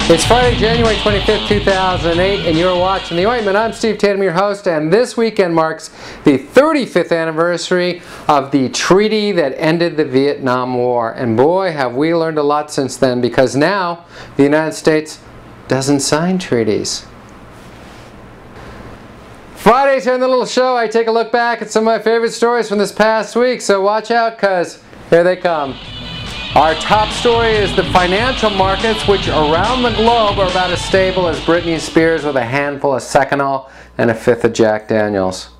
It's Friday, January 25th, 2008, and you're watching The Ointment. I'm Steve Tatham, your host, and this weekend marks the 35th anniversary of the treaty that ended the Vietnam War. And boy, have we learned a lot since then, because now the United States doesn't sign treaties. Fridays here on the little show, I take a look back at some of my favorite stories from this past week, so watch out, because here they come. Our top story is the financial markets, which around the globe are about as stable as Britney Spears with a handful of Seconal and a fifth of Jack Daniels.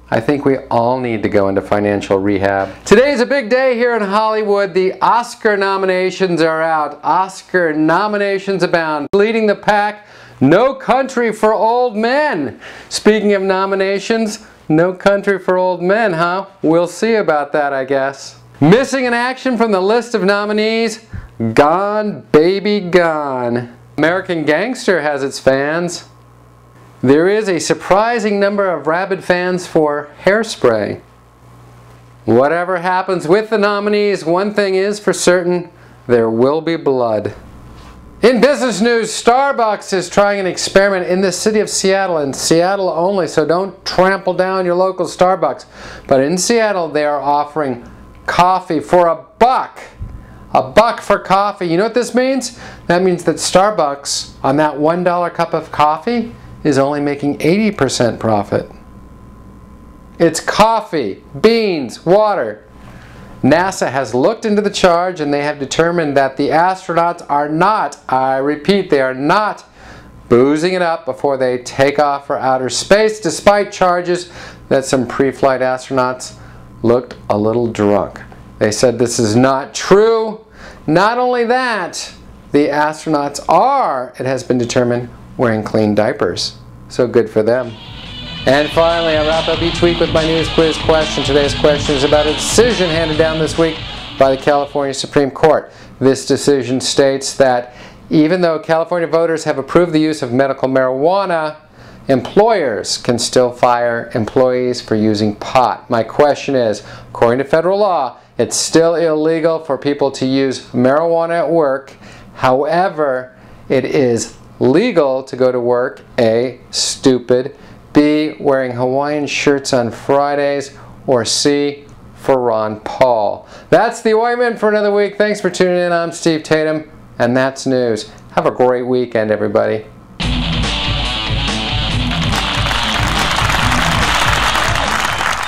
I think we all need to go into financial rehab. Today's a big day here in Hollywood. The Oscar nominations are out. Oscar nominations abound. Leading the pack, No Country for Old Men. Speaking of nominations, No Country for Old Men, huh? We'll see about that, I guess. Missing in action from the list of nominees, Gone Baby Gone. American Gangster has its fans. There is a surprising number of rabid fans for Hairspray. Whatever happens with the nominees, one thing is for certain, there will be blood. In business news, Starbucks is trying an experiment in the city of Seattle, and Seattle only, so don't trample down your local Starbucks. But in Seattle, they are offering coffee for $1. $1 for coffee. You know what this means? That means that Starbucks, on that $1 cup of coffee, is only making 80% profit. It's coffee, beans, water. NASA has looked into the charge, and they have determined that the astronauts are not, I repeat, they are not boozing it up before they take off for outer space, despite charges that some pre-flight astronauts looked a little drunk. They said this is not true. Not only that, the astronauts are, it has been determined, wearing clean diapers. So good for them. And finally, I wrap up each week with my news quiz question. Today's question is about a decision handed down this week by the California Supreme Court. This decision states that even though California voters have approved the use of medical marijuana, employers can still fire employees for using pot. My question is, according to federal law, it's still illegal for people to use marijuana at work. However, it is legal to go to work, A, stupid, B, wearing Hawaiian shirts on Fridays, or C, for Ron Paul. That's The Ointment for another week. Thanks for tuning in. I'm Steve Tatham, and that's news. Have a great weekend, everybody.